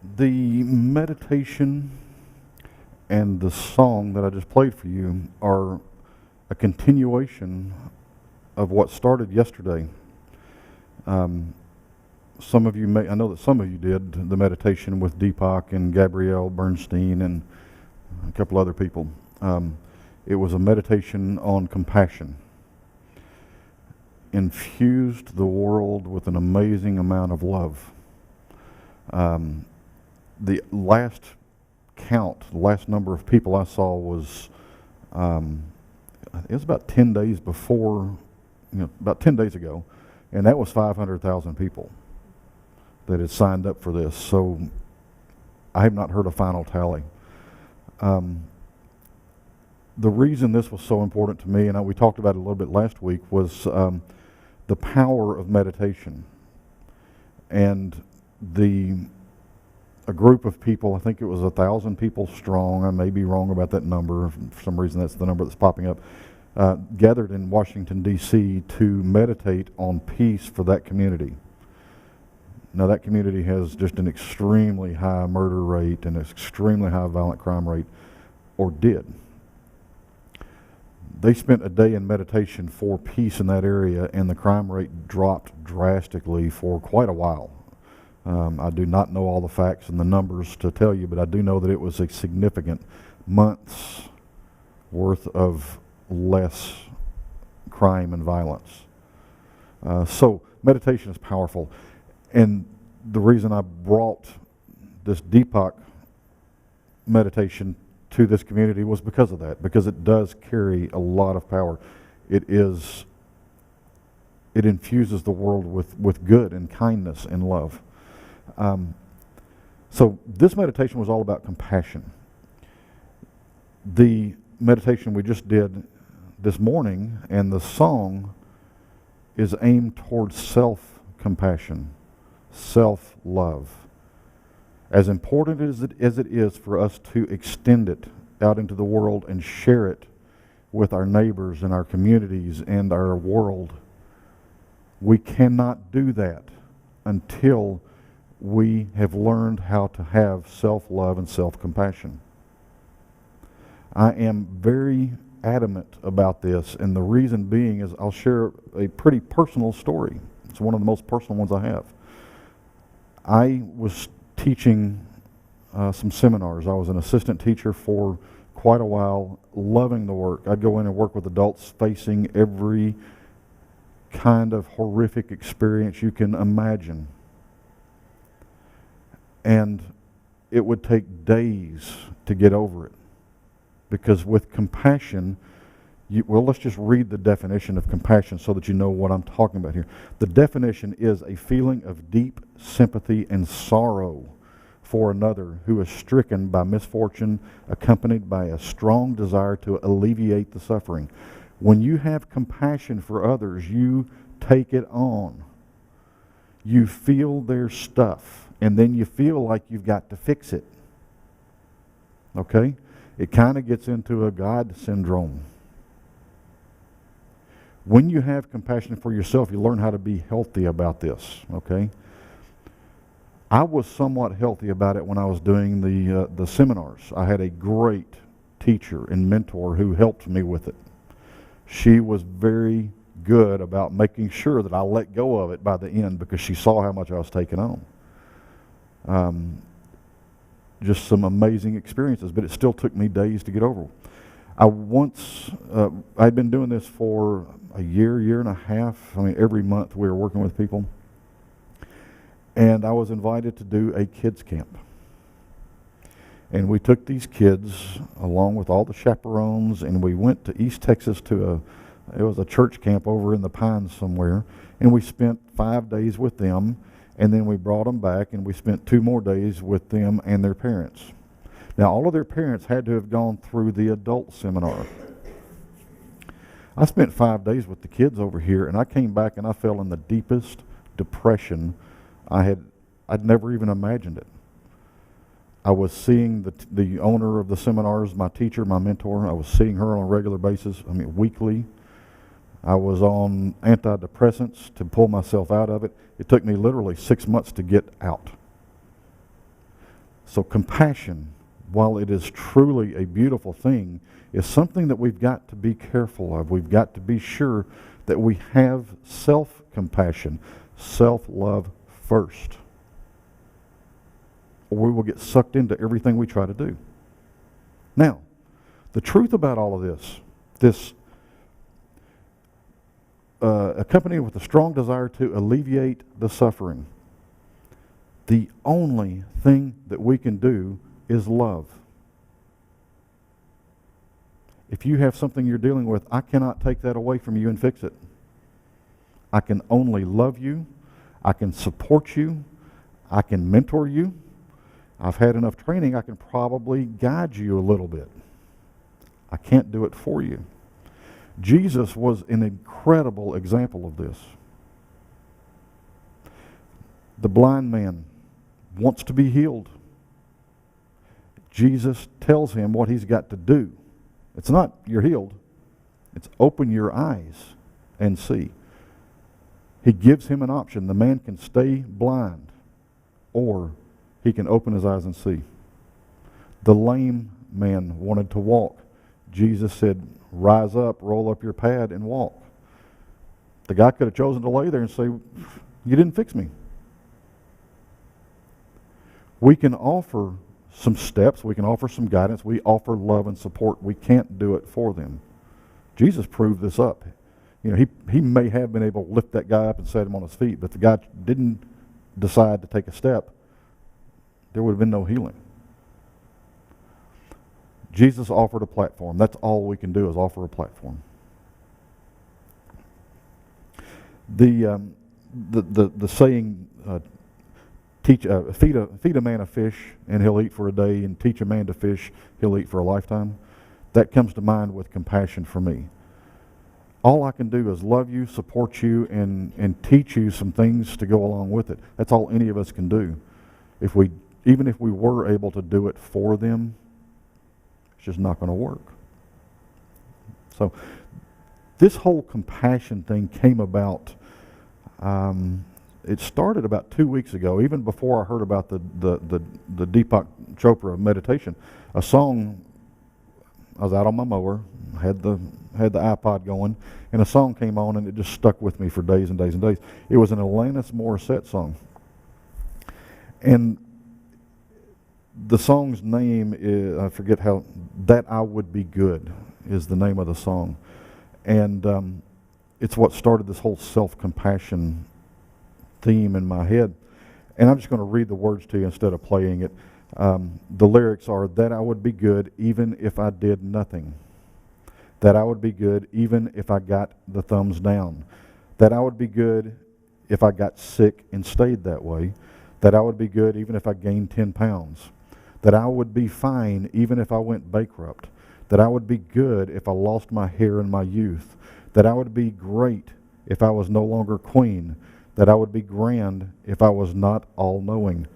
The meditation and the song that I just played for you are a continuation of what started yesterday. Some of you I know that some of you did the meditation with Deepak and Gabrielle Bernstein and a couple other people. It was a meditation on compassion. Infused the world with an amazing amount of love. The last count, the last number of people I saw was, it was about 10 days before, about 10 days ago, and that was 500,000 people that had signed up for this. So I have not heard a final tally. The reason this was so important to me, and we talked about it a little bit last week, was the power of meditation. And a group of people, I think it was 1,000 people strong, I may be wrong about that number, for some reason that's the number that's popping up, gathered in Washington, D.C. to meditate on peace for that community. Now that community has just an extremely high murder rate and an extremely high violent crime rate, or did. They spent a day in meditation for peace in that area, and the crime rate dropped drastically for quite a while. I do not know all the facts and the numbers to tell you, but I do know that it was a significant months worth of less crime and violence. So meditation is powerful. And the reason I brought this Deepak meditation to this community was because of that, because it does carry a lot of power. It infuses the world with good and kindness and love. So this meditation was all about compassion. The meditation we just did this morning and the song is aimed towards self-compassion, self-love. As important as it is for us to extend it out into the world and share it with our neighbors and our communities and our world, we cannot do that until we have learned how to have self-love and self-compassion. I am very adamant about this, and the reason being is I'll share a pretty personal story. It's one of the most personal ones I have. I was teaching some seminars. I was an assistant teacher for quite a while, loving the work. I'd go in and work with adults facing every kind of horrific experience you can imagine. And it would take days to get over it. Because with compassion, let's just read the definition of compassion so that you know what I'm talking about here. The definition is a feeling of deep sympathy and sorrow for another who is stricken by misfortune, accompanied by a strong desire to alleviate the suffering. When you have compassion for others, you take it on. You feel their stuff. And then you feel like you've got to fix it. Okay? It kind of gets into a God syndrome. When you have compassion for yourself, you learn how to be healthy about this. Okay? I was somewhat healthy about it when I was doing the seminars. I had a great teacher and mentor who helped me with it. She was very good about making sure that I let go of it by the end because she saw how much I was taking on. Just some amazing experiences, but it still took me days to get over. I'd been doing this for a year and a half. I mean, every month we were working with people. And I was invited to do a kids camp. And we took these kids along with all the chaperones, and we went to East Texas it was a church camp over in the Pines somewhere, and we spent 5 days with them. And then we brought them back, and we spent 2 more days with them and their parents. Now, all of their parents had to have gone through the adult seminar. I spent 5 days with the kids over here, and I came back and I fell in the deepest depression I'd never even imagined it. I was seeing the owner of the seminars, my teacher, my mentor. I was seeing her on a regular basis, weekly. I was on antidepressants to pull myself out of it. It took me literally 6 months to get out. So compassion, while it is truly a beautiful thing, is something that we've got to be careful of. We've got to be sure that we have self-compassion, self-love first, or we will get sucked into everything we try to do. Now, the truth about all of this accompanied with a strong desire to alleviate the suffering, the only thing that we can do is love. If you have something you're dealing with, I cannot take that away from you and fix it. I can only love you. I can support you. I can mentor you. I've had enough training, I can probably guide you a little bit. I can't do it for you. Jesus was an incredible example of this. The blind man wants to be healed. Jesus tells him what he's got to do. It's not, you're healed. It's open your eyes and see. He gives him an option. The man can stay blind, or he can open his eyes and see. The lame man wanted to walk. Jesus said, rise up, roll up your pad, and walk. The guy could have chosen to lay there and say, you didn't fix me. We can offer some steps, we can offer some guidance, we offer love and support. We can't do it for them. Jesus proved this up. You know, he may have been able to lift that guy up and set him on his feet, but the guy didn't decide to take a step, there would have been no healing. Jesus offered a platform. That's all we can do is offer a platform. The saying, feed a man a fish and he'll eat for a day, and teach a man to fish, he'll eat for a lifetime. That comes to mind with compassion for me. All I can do is love you, support you, and teach you some things to go along with it. That's all any of us can do. Even if we were able to do it for them, it's just not going to work. So this whole compassion thing came about. It started about 2 weeks ago, even before I heard about the Deepak Chopra meditation. A song, I was out on my mower, had the iPod going, and a song came on, and it just stuck with me for days and days and days. It was an Alanis Morissette song. And the song's name is, I forget how, That I Would Be Good is the name of the song. And it's what started this whole self-compassion theme in my head. And I'm just going to read the words to you instead of playing it. The lyrics are, that I would be good even if I did nothing. That I would be good even if I got the thumbs down. That I would be good if I got sick and stayed that way. That I would be good even if I gained 10 pounds. That I would be fine even if I went bankrupt. That I would be good if I lost my hair in my youth. That I would be great if I was no longer queen. That I would be grand if I was not all-knowing.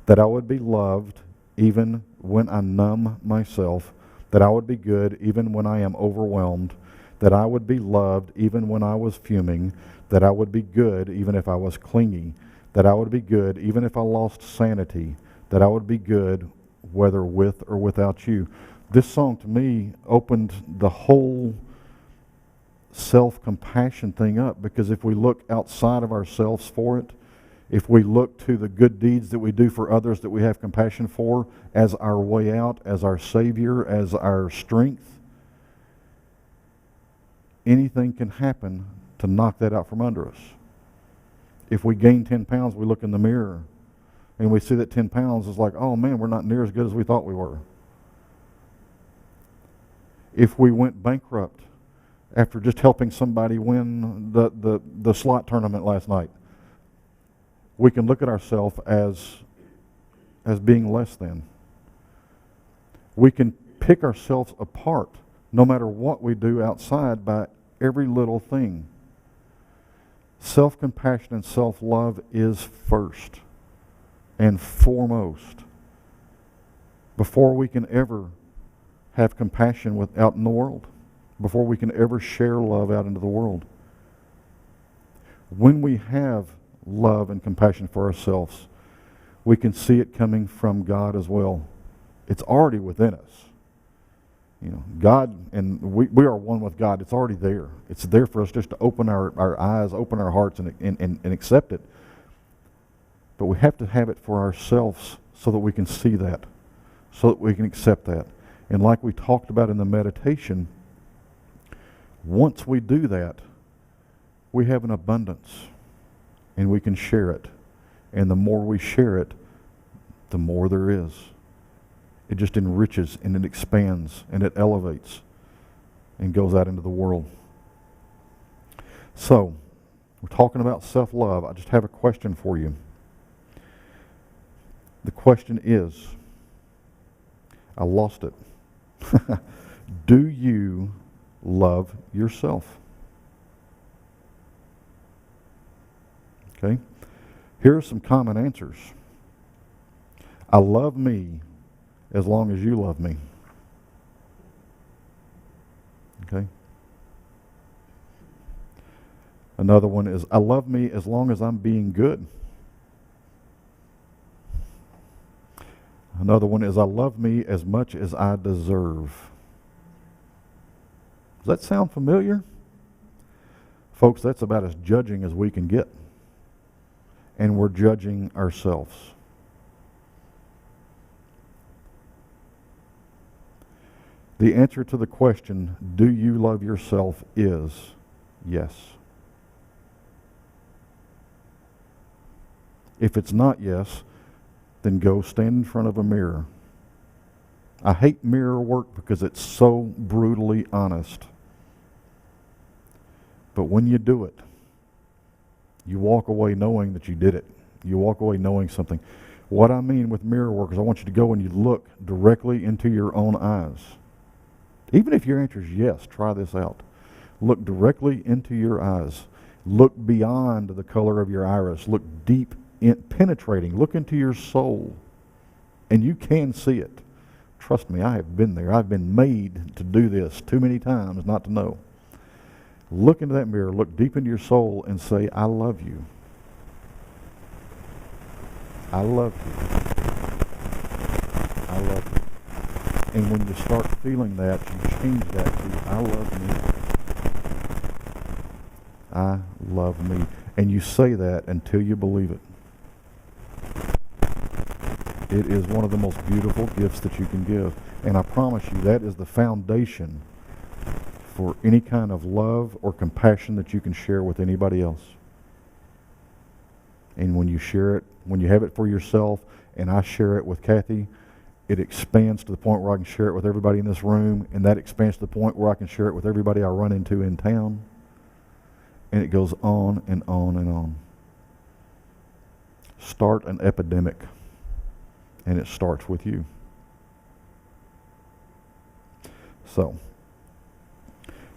That I would be loved even when I numb myself. That I would be good even when I am overwhelmed. That I would be loved even when I was fuming. That I would be good even if I was clingy. That I would be good even if I lost sanity. That I would be good whether with or without you. This song to me opened the whole self-compassion thing up, because if we look outside of ourselves for it, if we look to the good deeds that we do for others that we have compassion for as our way out, as our Savior, as our strength, anything can happen to knock that out from under us. If we gain 10 pounds, we look in the mirror and we see that 10 pounds is like, oh man, we're not near as good as we thought we were. If we went bankrupt after just helping somebody win the slot tournament last night, we can look at ourselves as being less than. We can pick ourselves apart no matter what we do outside by every little thing. Self-compassion and self-love is first and foremost. Before we can ever have compassion out in the world, before we can ever share love out into the world. When we have love and compassion for ourselves, we can see it coming from God as well. It's already within us. God, and we are one with God. It's already there. It's there for us just to open our eyes, open our hearts, and accept it. But we have to have it for ourselves so that we can see that, so that we can accept that. And like we talked about in the meditation, once we do that, we have an abundance, and we can share it. And the more we share it, the more there is. It just enriches and it expands and it elevates and goes out into the world. So, we're talking about self-love. I just have a question for you. The question is, I lost it. Do you love yourself? Okay. Here are some common answers. I love me as long as you love me. Okay. Another one is, I love me as long as I'm being good. Another one is, I love me as much as I deserve. Does that sound familiar? Folks, that's about as judging as we can get. And we're judging ourselves. The answer to the question, do you love yourself, is yes. If it's not yes, then go stand in front of a mirror. I hate mirror work because it's so brutally honest. But when you do it, you walk away knowing that you did it. You walk away knowing something. What I mean with mirror work is I want you to go and you look directly into your own eyes. Even if your answer is yes, try this out. Look directly into your eyes. Look beyond the color of your iris. Look deep, penetrating. Look into your soul. And you can see it. Trust me, I have been there. I've been made to do this too many times not to know. Look into that mirror, look deep into your soul and say, I love you. I love you. I love you. And when you start feeling that, you change that to, I love me. I love me. And you say that until you believe it. It is one of the most beautiful gifts that you can give. And I promise you, that is the foundation for any kind of love or compassion that you can share with anybody else. And when you share it, when you have it for yourself, and I share it with Kathy, it expands to the point where I can share it with everybody in this room, and that expands to the point where I can share it with everybody I run into in town. And it goes on and on and on. Start an epidemic, and it starts with you. So,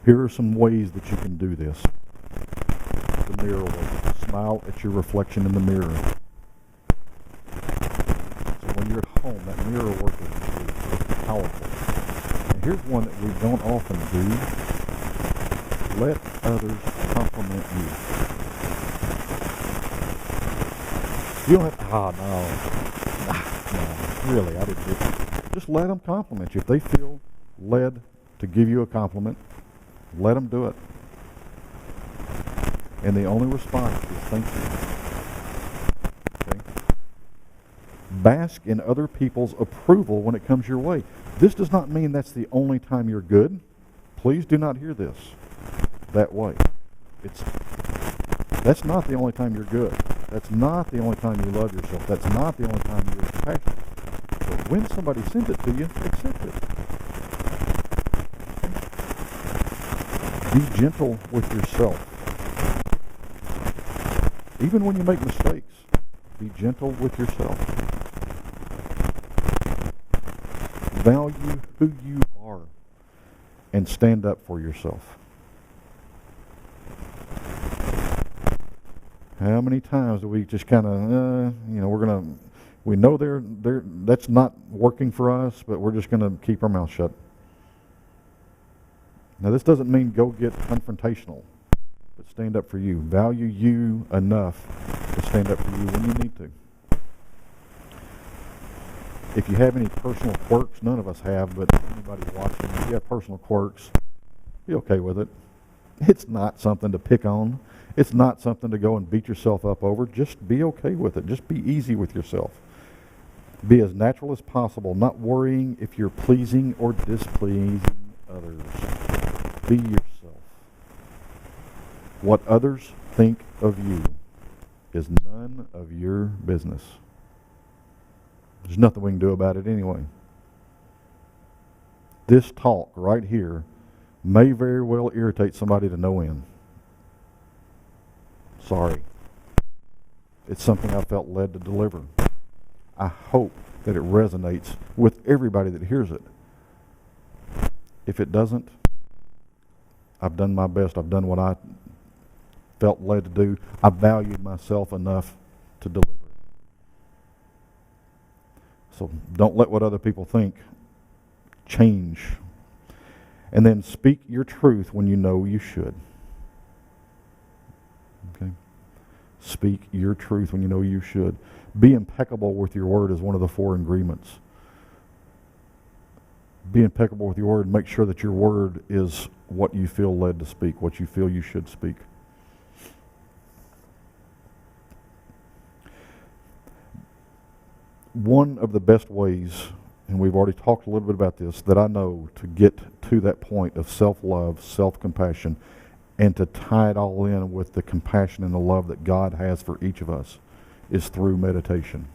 here are some ways that you can do this. The mirror work. Smile at your reflection in the mirror. So when you're at home, that mirror work is powerful. And here's one that we don't often do. Let others compliment you. You don't have to, no, really, I didn't. Just let them compliment you. If they feel led to give you a compliment, let them do it. And the only response is thank you. Okay? Bask in other people's approval when it comes your way. This does not mean that's the only time you're good. Please do not hear this that way. That's not the only time you're good. That's not the only time you love yourself. That's not the only time you're compassionate. But when somebody sends it to you, accept it. Be gentle with yourself. Even when you make mistakes, be gentle with yourself. Value who you are and stand up for yourself. How many times do we just kind of, we know that's not working for us, but we're just going to keep our mouth shut. Now, this doesn't mean go get confrontational, but stand up for you. Value you enough to stand up for you when you need to. If you have any personal quirks, none of us have, but anybody watching, if you have personal quirks, be okay with it. It's not something to pick on. It's not something to go and beat yourself up over. Just be okay with it. Just be easy with yourself. Be as natural as possible, not worrying if you're pleasing or displeasing others. Be yourself. What others think of you is none of your business. There's nothing we can do about it anyway. This talk right here may very well irritate somebody to no end. Sorry. It's something I felt led to deliver. I hope that it resonates with everybody that hears it. If it doesn't, I've done my best. I've done what I felt led to do. I valued myself enough to deliver it. So don't let what other people think change. And then speak your truth when you know you should. Okay? Speak your truth when you know you should. Be impeccable with your word is one of the 4 agreements. Be impeccable with your word. Make sure that your word is what you feel led to speak, what you feel you should speak. One of the best ways, and we've already talked a little bit about this, that I know to get to that point of self-love, self-compassion, and to tie it all in with the compassion and the love that God has for each of us is through meditation.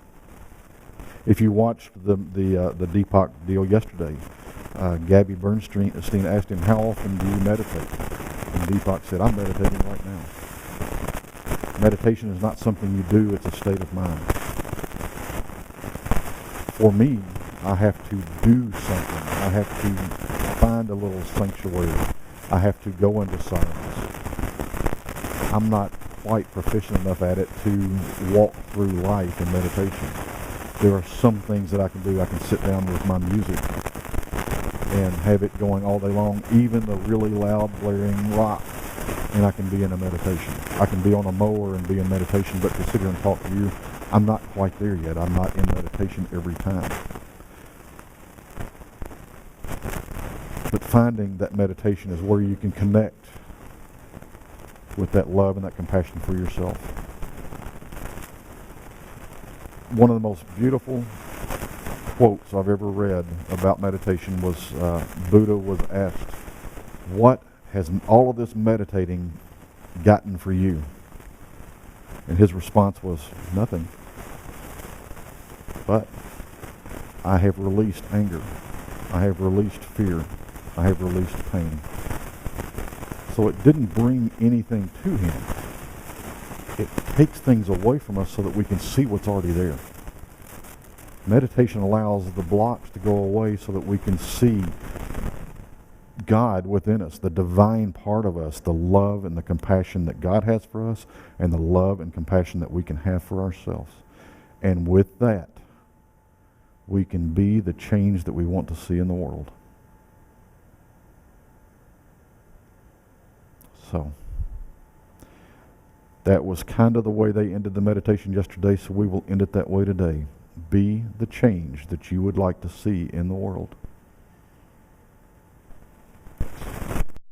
If you watched the Deepak deal yesterday, Gabby Bernstein asked him, how often do you meditate? And Deepak said, I'm meditating right now. Meditation is not something you do, it's a state of mind. For me, I have to do something. I have to find a little sanctuary. I have to go into silence. I'm not quite proficient enough at it to walk through life in meditation. There are some things that I can do. I can sit down with my music and have it going all day long, even the really loud, blaring rock, and I can be in a meditation. I can be on a mower and be in meditation, but to sit here and talk to you, I'm not quite there yet. I'm not in meditation every time. But finding that meditation is where you can connect with that love and that compassion for yourself. One of the most beautiful quotes I've ever read about meditation was Buddha was asked, what has all of this meditating gotten for you? And his response was, nothing. But I have released anger. I have released fear. I have released pain. So it didn't bring anything to him. It takes things away from us so that we can see what's already there. Meditation allows the blocks to go away so that we can see God within us, the divine part of us, the love and the compassion that God has for us, and the love and compassion that we can have for ourselves. And with that, we can be the change that we want to see in the world. So, that was kind of the way they ended the meditation yesterday, so we will end it that way today. Be the change that you would like to see in the world.